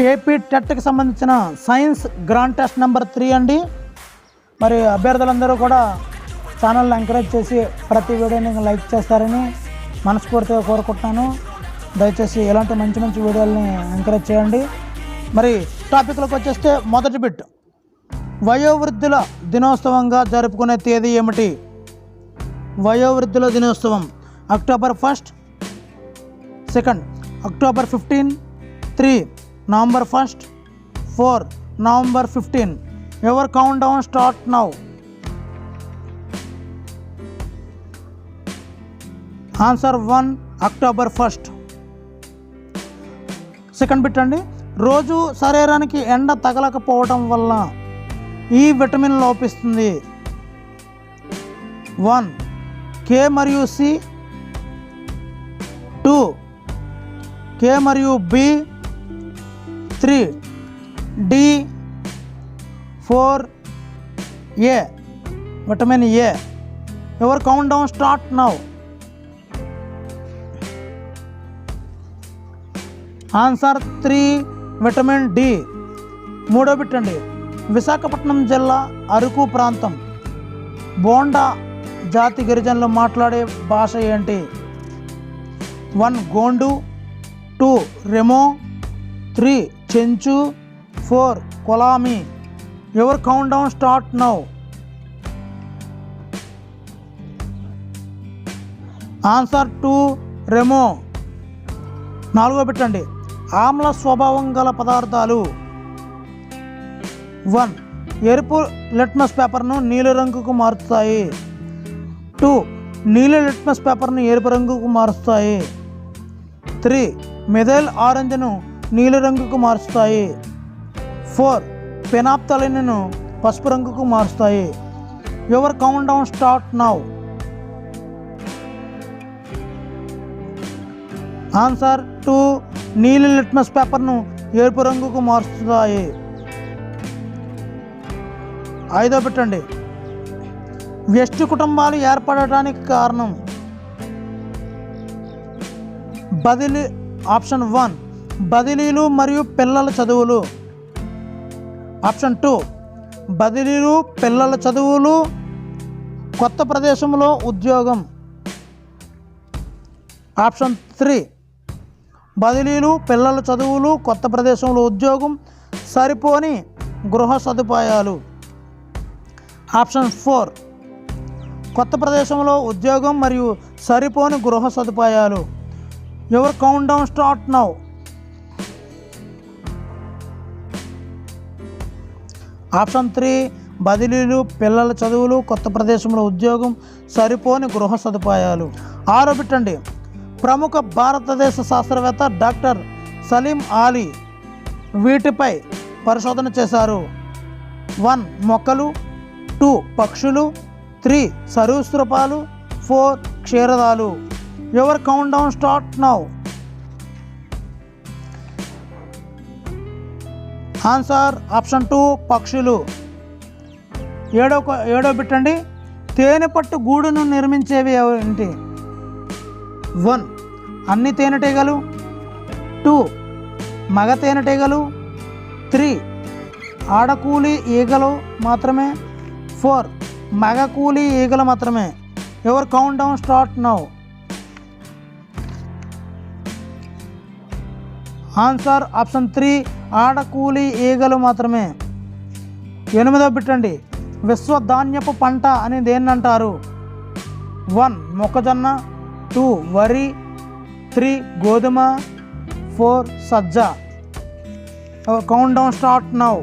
AP టెట్కి సంబంధించిన science grand test number 3 అండి. మరి అభ్యర్థులందరూ కూడా ఛానల్ని ఎంకరేజ్ చేసి ప్రతి వీడియోని లైక్ చేస్తారని మనస్ఫూర్తిగా కోరుకుంటున్నాను. దయచేసి ఇలాంటి మంచి మంచి వీడియోలని ఎంకరేజ్ చేయండి. మరి టాపిక్లోకి వచ్చేస్తే మొదటి బిట్, వయోవృద్ధుల దినోత్సవంగా జరుపుకునే తేదీ ఏమిటి? వయోవృద్ధుల దినోత్సవం October 1, 2 October 15, 3 November 1, 4 November 15. Your countdown start now. Answer 1 October 1. Second bit అండి, రోజు శరీరానికి ఎండ తగలకపోవటం వల్ల ఈ విటమిన్ లోపిస్తుంది. 1 K మరియు C, 2 K మరియు B, 3 D, 4 A vitamin A. Your countdown start now. Answer 3 vitamin D. మూడో బిట్ అండి, విశాఖపట్నం జిల్లా అరకు ప్రాంతం బోండా జాతి గిరిజనులు మాట్లాడే భాష ఏంటి? 1 Gond, 2 Remo, 3 Chenchu, 4 Kolami. Your countdown start now. Answer 2 Remo. నాలుగో పెట్టండి, ఆమ్ల స్వభావం గల పదార్థాలు. 1 ఎరుపు లిట్మస్ పేపర్ను నీలిరంగుకు మారుస్తాయి. 2 నీలి లిట్మస్ పేపర్ను ఎరుపు రంగుకు మారుస్తాయి. 3 మెథైల్ ఆరెంజ్ను నీలిరంగుకు మారుస్తాయి. 4 ఫెనాప్థలిన్ను పసుపు రంగుకు మారుస్తాయి. Your countdown start now. Answer 2 నీలి లిట్మస్ పేపర్ను ఎరుపు రంగుకు మారుస్తాయి. ఐదో పెట్టండి, వ్యష్టి కుటుంబాలు ఏర్పడటానికి కారణం. బదిలీ. ఆప్షన్ 1 బదిలీలు మరియు పిల్లల చదువులు. ఆప్షన్ 2 బదిలీలు, పిల్లల చదువులు, కొత్త ప్రదేశంలో ఉద్యోగం. ఆప్షన్ 3 బదిలీలు, పిల్లల చదువులు, కొత్త ప్రదేశంలో ఉద్యోగం, సరిపోని గృహ సదుపాయాలు. ఆప్షన్ 4 కొత్త ప్రదేశంలో ఉద్యోగం మరియు సరిపోని గృహ సదుపాయాలు. Your countdown start now. Option 3 బదిలీలు, పిల్లల చదువులు, కొత్త ప్రదేశంలో ఉద్యోగం, సరిపోని గృహ సదుపాయాలు. ఆరో పెట్టండి, ప్రముఖ భారతదేశ శాస్త్రవేత్త డాక్టర్ సలీం అలీ వీటిపై పరిశోధన చేశారు. 1 మొక్కలు, 2 పక్షులు, 3 సరీసృపాలు, 4 క్షీరదాలు. Your countdown start now. Answer option 2 పక్షులు. ఏడో బిట్టండి, తేనె పట్టు గూడును నిర్మించేవి ఏంటి? 1 అన్ని తేనెటీగలు, 2 మగ తేనెటీగలు, 3 ఆడకూలి ఈగలు మాత్రమే, 4 మగ కూలి ఈగలు మాత్రమే. Your countdown start now. Answer option 3 ఆడకూలి ఈగలు మాత్రమే. ఎనిమిదో బిట్టండి, విశ్వధాన్యపు పంట అని దేన్ని అంటారు? 1 మొక్కజొన్న, 2 వరి, 3 గోధుమ, 4 సజ్జ. Count down start now.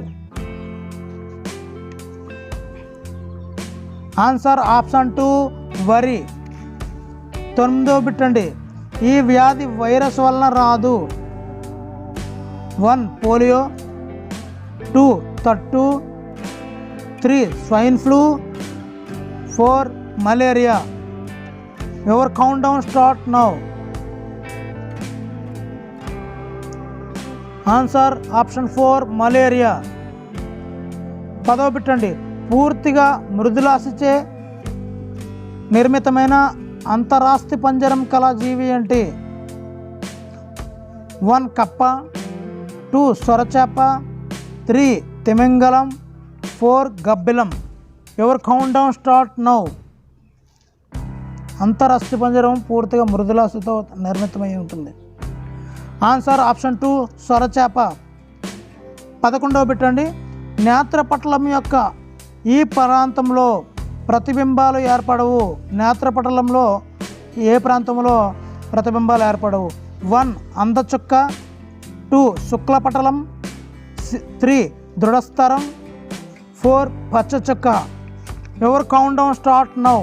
Answer option 2 వరి. 9వ బిట్టండి, ఈ వ్యాధి వైరస్ వలన రాదు. 1 పోలియో, 2 తట్టు, 3 swine flu, 4 malaria. Your countdown start now. Answer option 4 malaria. 10వ బిట్టండి, పూర్తిగా మృదులాశిచే నిర్మితమైన అంతరాస్తి పంజరం కల జీవి ఏంటి? 1 కప్ప, 2 సొరచేప, 3 తిమింగలం, 4 గబ్బిలం. Your countdown start now. అంతరస్థిపంజరం పూర్తిగా మృదులాస్థితో నిర్మితమై ఉంటుంది. ఆన్సర్ ఆప్షన్ 2 సొరచేప. 11వ బిట్ అండి. నేత్రపటలం యొక్క ఈ ప్రాంతంలో ప్రతిబింబాలు ఏర్పడవు. నేత్రపటలంలో ఏ ప్రాంతంలో ప్రతిబింబాలు ఏర్పడవు? 1 అందచుక్క, 2 శుక్లపటలం, 3 దృఢస్థరం, 4 పచ్చచుక్క. Your countdown start now.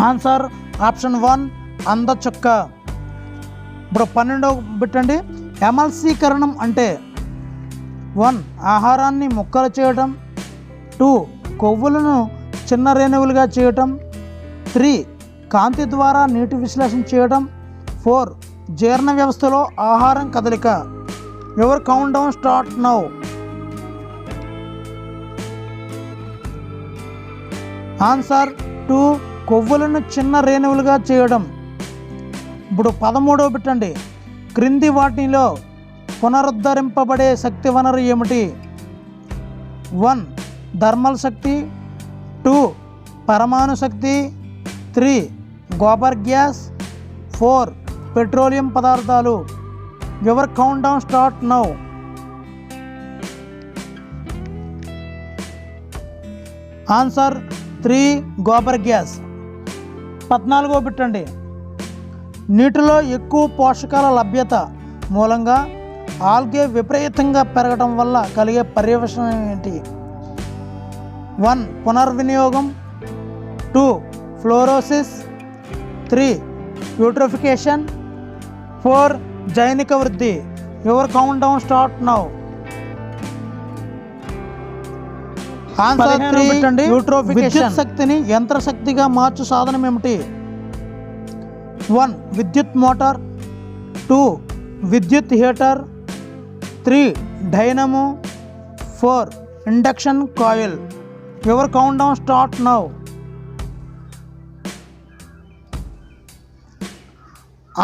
Answer option 1 అందచుక్క. ఇప్పుడు 12వ బిట్ అండి. ఎమల్సీకరణం అంటే 1 ఆహారాన్ని ముక్కలు చేయటం, 2 కొవ్వులను చిన్న రేణువులుగా చేయటం, 3 కాంతి ద్వారా నీటి విశ్లేషణ చేయటం, 4 జీర్ణ వ్యవస్థలో ఆహారం కదలిక. Your countdown start now. Answer 2 కొవ్వులను చిన్న రేణువులుగా చేయడం. ఇప్పుడు 13వ బిట్ అండి. క్రింది వాటిలో పునరుద్ధరింపబడే శక్తి వనరు ఏమిటి? 1 థర్మల్ శక్తి, 2 పరమాణు శక్తి, 3 గోబర్ గ్యాస్, 4 పెట్రోలియం పదార్థాలు. Your countdown start now. Answer 3 gobar gas. 14వ బిట్ అండి. నీటిలో ఎక్కువ పోషకాల లభ్యత మూలంగా ఆల్గే విపరీతంగా పెరగడం వల్ల కలిగే పర్యవసానం ఏంటి? 1 పునర్వినియోగం, 2 ఫ్లోరోసిస్, 3 యూట్రోఫికేషన్, 4 జైనిక వృద్ధి. Your countdown start now. Answer 3 eutrophication. శక్తిని యంత్ర శక్తిగా మార్చు సాధనం ఏమిటి? 1 విద్యుత్ మోటార్, 2 విద్యుత్ heater, 3 dynamo, 4 induction coil. Your countdown start now.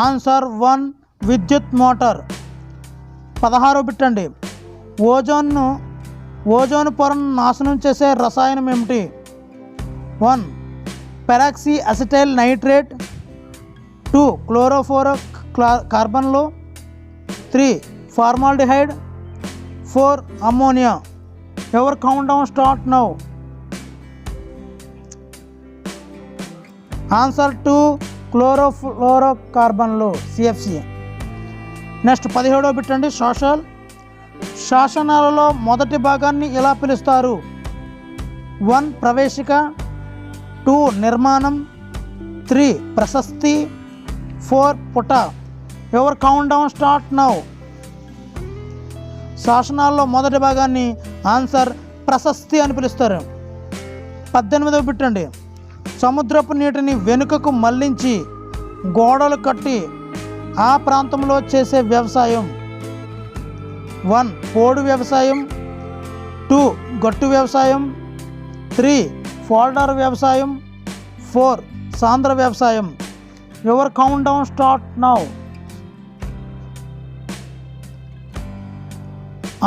Answer 1 విద్యుత్ మోటార్. 16వ బిట్ అండి. ఓజోన్ పొరను నాశనం చేసే రసాయనం ఏమిటి? 1 పెరాక్సీ అసిటైల్ నైట్రేట్, 2 క్లోరోఫ్లోరో కార్బన్లు, 3 formaldehyde, 4 ammonia. Your countdown start now. Answer 2 chlorofluoro కార్బన్లు, సిఎఫ్సి. నెక్స్ట్ 17వ బిట్ అండి. శాసనాలలో మొదటి భాగాన్ని ఎలా పిలుస్తారు? 1 ప్రవేశిక, 2 నిర్మాణం, 3 ప్రశస్తి, 4 పుట. Your countdown start now. శాసనాల్లో మొదటి భాగాన్ని ఆన్సర్ ప్రశస్తి అని పిలుస్తారు. 18వ బిట్ అండి. సముద్రపు నీటిని వెనుకకు మళ్లించి గోడలు కట్టి ఆ ప్రాంతంలో చేసే వ్యవసాయం. 1 పోడు వ్యవసాయం, 2 గట్టు వ్యవసాయం, 3 ఫోల్డర్ వ్యవసాయం, 4 సాంద్ర వ్యవసాయం. Your countdown start now.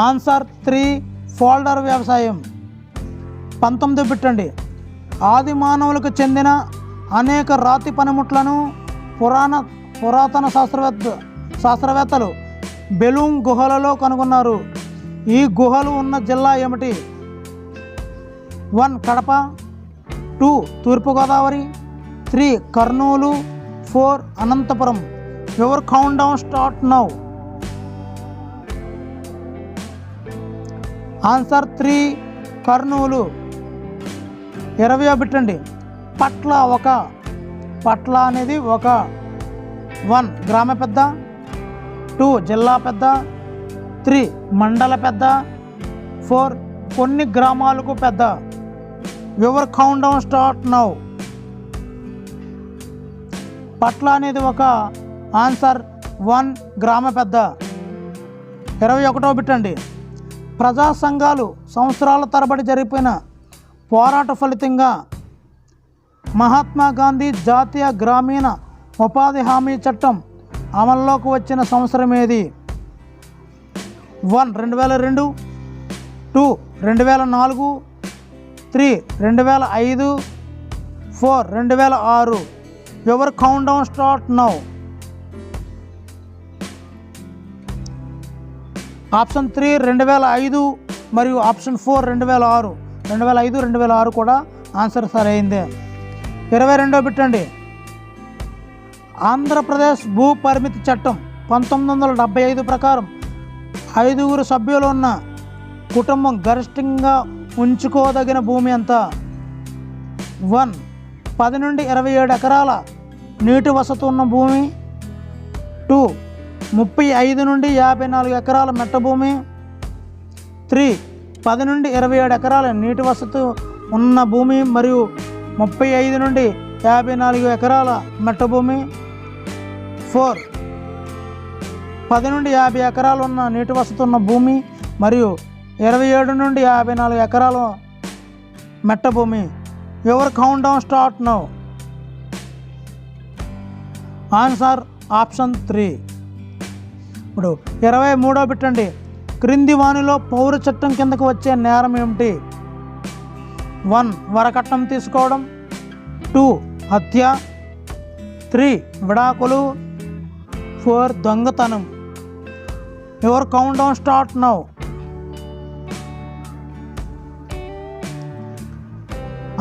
Answer 3 folder వ్యవసాయం. 19వ బిట్ అండి. ఆది మానవులకు చెందిన అనేక రాతి పనిముట్లను పురాతన శాస్త్రవేత్తలు బెలూమ్ గుహలలో కనుగొన్నారు. ఈ గుహలు ఉన్న జిల్లా ఏమిటి? 1 కడప, 2 తూర్పుగోదావరి, 3 Kurnool, 4 Anantapuram. Your countdown start now. Answer 3 Kurnool. 20వ బిట్ అండి. పట్ల అనేది 1 గ్రామ పెద్ద, 2 జిల్లా పెద్ద, 3 మండల పెద్ద, 4 కొన్ని గ్రామాలకు పెద్ద. Your countdown start now. పట్ల అనేది ఆన్సర్ 1 గ్రామ పెద్ద. 21వ బిట్ అండి. ప్రజా సంఘాలు సంవత్సరాల తరబడి జరిగిపోయిన పోరాట ఫలితంగా మహాత్మా గాంధీ జాతీయ గ్రామీణ ఉపాధి హామీ చట్టం అమల్లోకి వచ్చిన సంవత్సరం ఏది? 1 2002, 2 2004, 3 2005, 4 2006. Your countdown start now. Option 3 2005 మరియు ఆప్షన్ 4 2006. 2005, 2006 కూడా ఆన్సర్ సరైందే. 22వ బిట్టండి. ఆంధ్రప్రదేశ్ భూ పరిమితి చట్టం 1975 ప్రకారం 5 సభ్యులు ఉన్న కుటుంబం గరిష్టంగా ఉంచుకోదగిన భూమి ఎంత? 1 10 నుండి 27 ఎకరాల నీటి వసతి ఉన్న భూమి. 2 35 నుండి 54 ఎకరాల మెట్ట భూమి. 3 10 నుండి 27 ఎకరాల నీటి వసతి ఉన్న భూమి మరియు 35 నుండి 54 ఎకరాల మెట్ట భూమి. 4 10 నుండి 50 ఎకరాలు ఉన్న నీటి వసతి ఉన్న భూమి మరియు 27 నుండి 54 ఎకరాల మెట్ట భూమి. Your countdown start now. Answer option 3. ఇప్పుడు 23వ బిట్టండి. క్రింది వానిలో పౌర చట్టం కిందకు వచ్చే నేరం ఏమిటి? 1 వరకట్నం తీసుకోవడం. 2 హత్య. 3 విడాకులు. 4 దొంగతనం. Your countdown start now.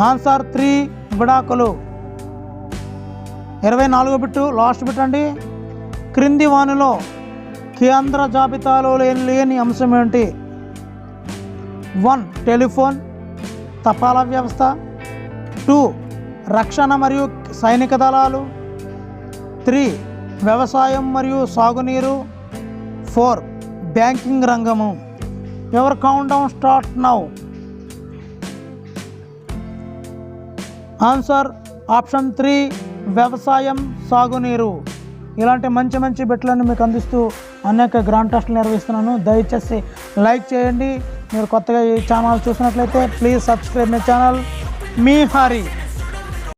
Answer 3 విడాకులు. 24వ బిట్టు లాస్ట్ బిట్ అండి. క్రింది వానిలో కేంద్ర జాబితాలో లేని అంశం ఏంటి? 1 టెలిఫోన్ తపాలా వ్యవస్థ. 2 రక్షణ మరియు సైనిక దళాలు. 3 వ్యవసాయం మరియు సాగునీరు. 4 బ్యాంకింగ్ రంగము. Your countdown start now. Answer option 3 వ్యవసాయం సాగునీరు. ఇలాంటి మంచి మంచి బిట్లను మీకు అందిస్తూ అనేక గ్రాండ్ టెస్టులు నిర్వహిస్తున్నాను. దయచేసి లైక్ చేయండి. మీరు కొత్తగా ఈ ఛానల్ చూసినట్లయితే please subscribe my channel. Me Hari.